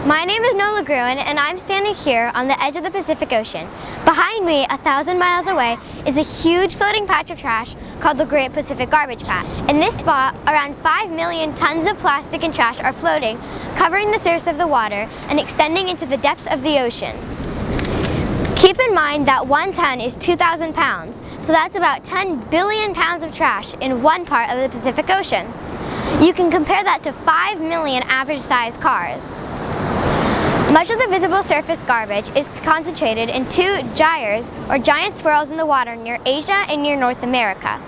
My name is Nola Gruin, and I'm standing here on the edge of the Pacific Ocean. Behind me, 1,000 miles away, is a huge floating patch of trash called the Great Pacific Garbage Patch. In this spot, around 5 million tons of plastic and trash are floating, covering the surface of the water and extending into the depths of the ocean. Keep in mind that 1 ton is 2,000 pounds, so that's about 10 billion pounds of trash in one part of the Pacific Ocean. You can compare that to 5 million average-sized cars. Much of the visible surface garbage is concentrated in 2 gyres, or giant swirls in the water near Asia and near North America.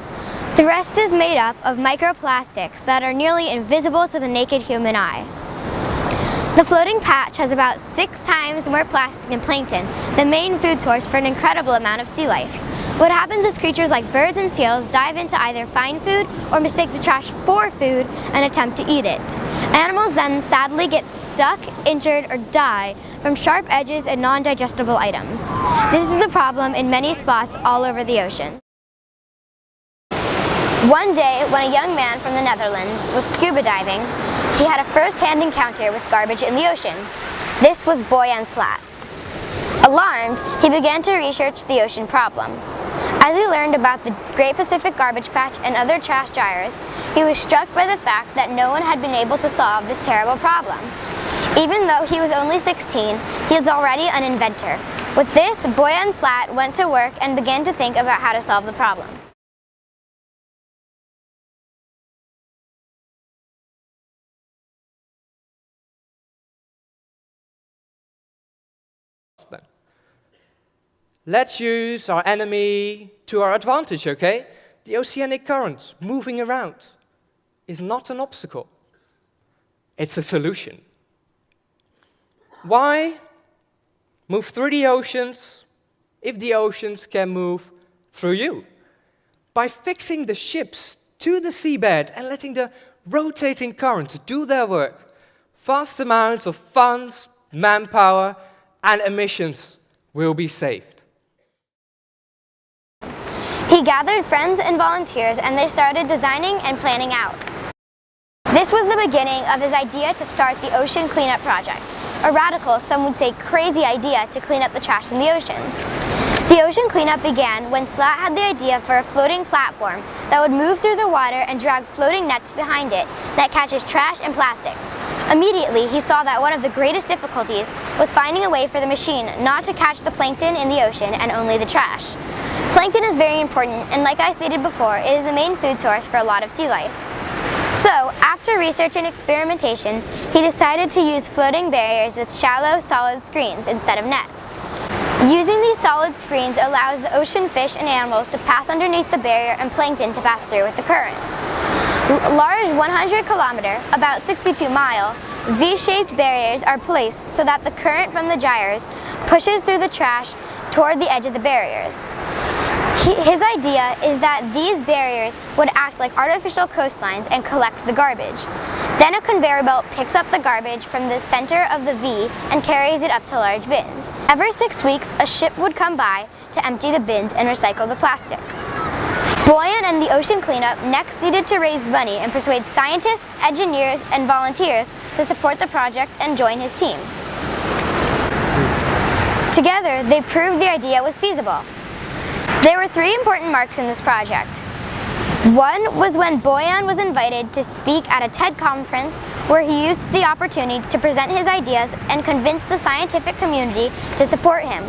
The rest is made up of microplastics that are nearly invisible to the naked human eye. The floating patch has about 6 times more plastic and plankton, the main food source for an incredible amount of sea life. What happens is creatures like birds and seals dive into either find food or mistake the trash for food and attempt to eat it. Animals then sadly get stuck, injured, or die from sharp edges and non-digestible items. This is a problem in many spots all over the ocean. One day, when a young man from the Netherlands was scuba diving, he had a first-hand encounter with garbage in the ocean. This was Boyan Slat. Alarmed, he began to research the ocean problem. As he learned about the Great Pacific Garbage Patch and other trash gyres, he was struck by the fact that no one had been able to solve this terrible problem. Even though he was only 16, he is already an inventor. With this, Boyan Slat went to work and began to think about how to solve the problem. Let's use our enemy to our advantage, okay? The oceanic currents moving around is not an obstacle. It's a solution. Why move through the oceans if the oceans can move through you? By fixing the ships to the seabed and letting the rotating currents do their work, vast amounts of funds, manpower, and emissions will be saved. He gathered friends and volunteers, and they started designing and planning out. This was the beginning of his idea to start the Ocean Cleanup Project, a radical, some would say crazy idea to clean up the trash in the oceans. The ocean cleanup began when Slat had the idea for a floating platform that would move through the water and drag floating nets behind it that catches trash and plastics. Immediately, he saw that one of the greatest difficulties was finding a way for the machine not to catch the plankton in the ocean and only the trash. Plankton is very important, and like I stated before, it is the main food source for a lot of sea life. So, after research and experimentation, he decided to use floating barriers with shallow, solid screens instead of nets. Using these solid screens allows the ocean fish and animals to pass underneath the barrier and plankton to pass through with the current. Large 100-kilometer, about 62-mile, V-shaped barriers are placed so that the current from the gyres pushes through the trash toward the edge of the barriers. His idea is that these barriers would act like artificial coastlines and collect the garbage. Then a conveyor belt picks up the garbage from the center of the V and carries it up to large bins. Every 6 weeks, a ship would come by to empty the bins and recycle the plastic. Boyan and the ocean cleanup next needed to raise money and persuade scientists, engineers, and volunteers to support the project and join his team. Together, they proved the idea was feasible. There were 3 important marks in this project. One was when Boyan was invited to speak at a TED conference where he used the opportunity to present his ideas and convince the scientific community to support him.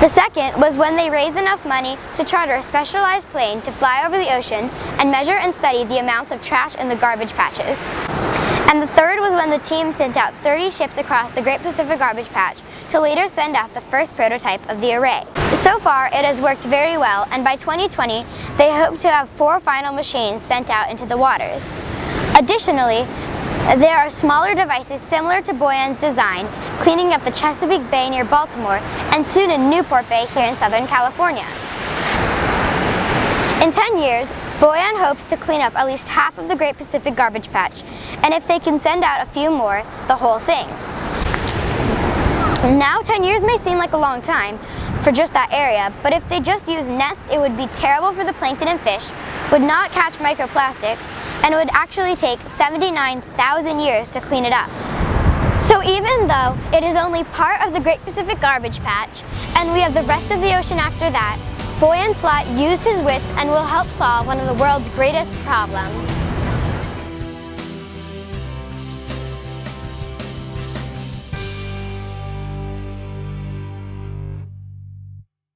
The second was when they raised enough money to charter a specialized plane to fly over the ocean and measure and study the amounts of trash in the garbage patches. And the third was when the team sent out 30 ships across the Great Pacific Garbage Patch to later send out the first prototype of the array. So far, it has worked very well, and by 2020, they hope to have 4 final machines sent out into the waters. Additionally, there are smaller devices similar to Boyan's design, cleaning up the Chesapeake Bay near Baltimore, and soon in Newport Bay here in Southern California. In 10 years, Boyan hopes to clean up at least half of the Great Pacific Garbage Patch, and if they can send out a few more, the whole thing. Now 10 years may seem like a long time for just that area, but if they just use nets, it would be terrible for the plankton and fish, would not catch microplastics, and it would actually take 79,000 years to clean it up. So even though it is only part of the Great Pacific Garbage Patch, and we have the rest of the ocean after that, Boyan Slat used his wits and will help solve one of the world's greatest problems.